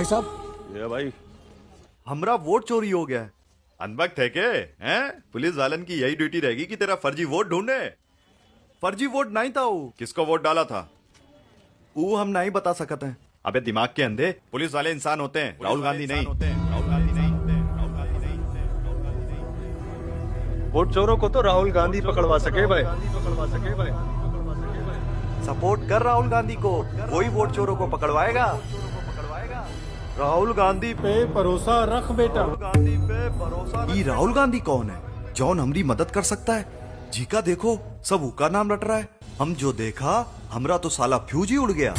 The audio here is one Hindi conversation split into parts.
भाई साहब, ये भाई हमरा वोट चोरी हो गया है। अनबक थे के हैं? पुलिस वालन की यही ड्यूटी रहेगी कि तेरा फर्जी वोट ढूंढे। फर्जी वोट नहीं था वो। किसको वोट डाला था वो हम नहीं बता सकते हैं। अबे दिमाग के अंधे, पुलिस वाले इंसान होते हैं, राहुल गांधी नहीं। वोट चोरों को तो राहुल गांधी पकड़वा सके भाई। सपोर्ट कर राहुल गांधी को, वही वोट चोरों को पकड़वाएगा। राहुल गांधी पे भरोसा रख बेटा। राहुल गांधी पे भरोसा। ये राहुल गांधी कौन है? जौन हमारी मदद कर सकता है? जी का देखो सब उसका नाम रट रहा है। हम जो देखा हमरा तो साला फ्यूज ही उड़ गया।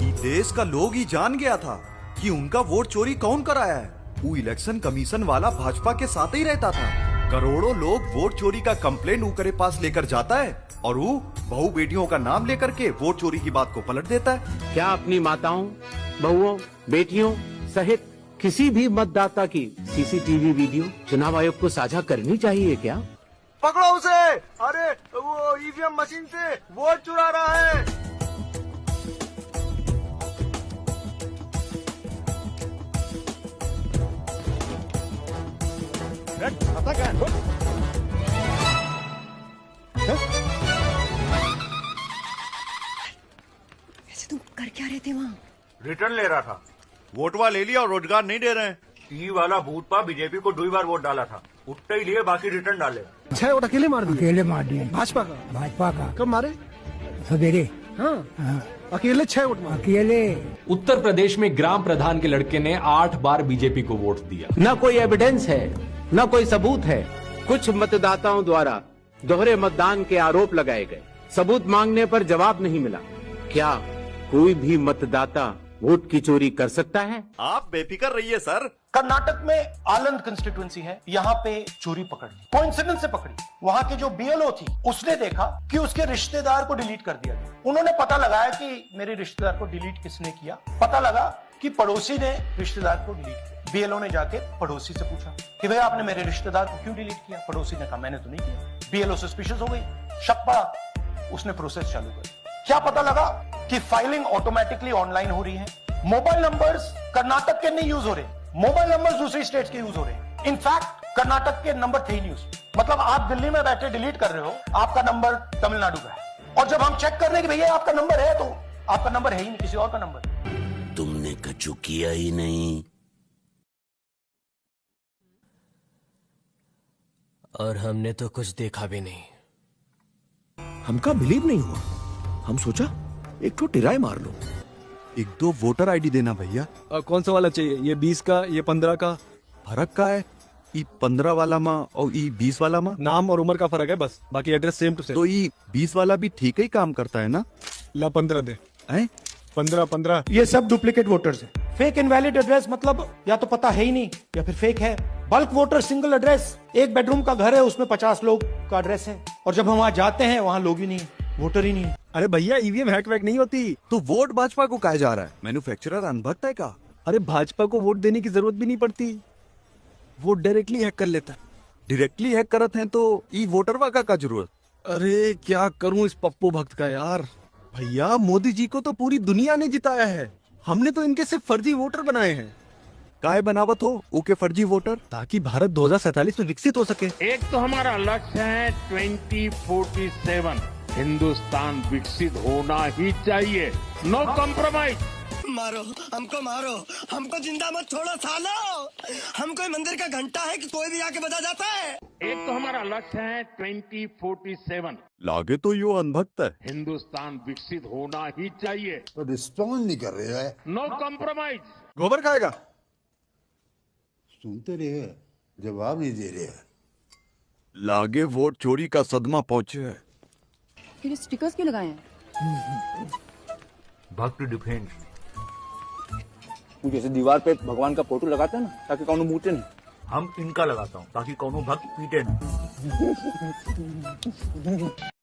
ये देश का लोग ही जान गया था कि उनका वोट चोरी कौन कराया है। वो इलेक्शन कमीशन वाला भाजपा के साथ ही रहता था। करोड़ों लोग वोट चोरी का कंप्लेंट ऊकरे पास लेकर जाता है और वो बहू बेटियों का नाम लेकर के वोट चोरी की बात को पलट देता है। क्या अपनी माताओं, बहुओं, बेटियों सहित किसी भी मतदाता की सीसीटीवी वीडियो चुनाव आयोग को साझा करनी चाहिए क्या? पकड़ो उसे। अरे वो ईवीएम मशीन से वोट चुरा रहा है। ऐसे तुम कर क्या रहे थे वहाँ? रिटर्न ले रहा था। वोटवा ले लिया और रोजगार नहीं दे रहे हैं। ई वाला बूथ पर बीजेपी को 2 बार वोट डाला था, उठते ही लिए, बाकी रिटर्न डाले। 6 वोट अकेले मार दिए। अकेले मार दिए। भाजपा का? भाजपा का। कब मारे? सवेरे। हाँ, अकेले 6 वोट मारे। अकेले। उत्तर प्रदेश में ग्राम प्रधान के लड़के ने 8 बार बीजेपी को वोट दिया। न कोई एविडेंस है, न कोई सबूत है। कुछ मतदाताओं द्वारा दोहरे मतदान के आरोप लगाए गए। सबूत मांगने पर जवाब नहीं मिला। क्या कोई भी मतदाता वोट की चोरी कर सकता है? आप बेफिक्र रहिए सर। कर्नाटक में आनंद कंस्टिट्यूएंसी है, यहाँ पे चोरी पकड़ी, कोइंसिडेंस से पकड़ी। वहां की जो बीएलओ थी उसने देखा कि उसके रिश्तेदार को डिलीट कर दिया गया। उन्होंने पता लगाया कि मेरे रिश्तेदार को डिलीट किसने किया। पता लगा कि पड़ोसी ने रिश्तेदार को डिलीट किया। बीएलओ ने जाके पड़ोसी से पूछा कि भैया आपने मेरे रिश्तेदार को क्यों डिलीट किया? पड़ोसी ने कहा मैंने तो नहीं किया। बीएलओ सस्पिशियस हो गई, शक पड़ा, उसने प्रोसेस चालू कर। क्या पता लगा कि फाइलिंग ऑटोमेटिकली ऑनलाइन हो रही है। मोबाइल नंबर्स कर्नाटक के नहीं यूज हो रहे, मोबाइल नंबर्स दूसरी स्टेट के यूज हो रहे हैं। इनफैक्ट कर्नाटक के नंबर थे ही नहीं यूज। मतलब आप दिल्ली में बैठे डिलीट कर रहे हो, आपका नंबर तमिलनाडु का है, और जब हम चेक कर रहे हैं कि भैया आपका नंबर है, तो आपका नंबर है ही नहीं, किसी और का नंबर। तुमने कछु किया ही नहीं और हमने तो कुछ देखा भी नहीं। हमका बिलीव नहीं हुआ। हम सोचा एक तो टिराई मार लो। 1-2 वोटर आईडी देना भैया। कौन सा वाला चाहिए? ये 20 का, ये 15 का? फर्क का है? ई 15 वाला माँ और ई 20 वाला माँ? नाम और उम्र का फर्क है बस, बाकी एड्रेस सेम टू सेम। तो ई 20 वाला भी ठीक ही काम करता है ना? ला 15 दे। हैं? 15। ये सब डुप्लीकेट वोटर्स हैं। फेक इनवैलिड एड्रेस मतलब या तो पता है ही नहीं या फिर फेक है। Bulk voter single address, 1 bedroom का घर है, उसमें 50 लोग का एड्रेस है, और जब हम वहां जाते हैं वहां लोग ही नहीं है, वोटर ही नहीं है। अरे भैया ईवीएम हैक वैक नहीं होती। तो वोट भाजपा को कहा जा रहा है? मैन्युफैक्चरर अनभक्त है का? अरे भाजपा को वोट देने की जरूरत भी नहीं पड़ती, वो डायरेक्टली हैक कर लेता है। डायरेक्टली हैक करत हैं तो ई वोटर वाका का जरूरत? अरे क्या करूं इस पप्पू भक्त का यार। भैया मोदी जी को तो पूरी दुनिया ने जिताया है, हमने तो इनके सिर्फ फर्जी वोटर बनाए हैं। काय बनावत हो ओके फर्जी वोटर? ताकि भारत 2047 में विकसित हो सके। एक तो हमारा लक्ष्य है 2047 हिंदुस्तान विकसित होना ही चाहिए। No compromise. मारो हमको जिंदा मत छोड़ो सालो। हम कोई मंदिर का घंटा है कि कोई भी आके बजा जाता है। एक तो हमारा लक्ष्य है 2047 लागे तो यो अनभक्त है। हिंदुस्तान विकसित होना ही चाहिए। तो रिस्पॉन्ड नहीं कर रहे है। No compromise. गोबर खाएगा? सुनते रहे, जवाब नहीं दे रहे। लागे वोट चोरी का सदमा पहुंचे है। फिर स्टिकर्स क्यों लगाए हैं? भक्त डिफेंस। जैसे दीवार पे भगवान का फोटो लगाते हैं ना, ताकि कौन मूटे नहीं। हम इनका लगाता हूँ ताकि कौनो भक्त पीटे नहीं।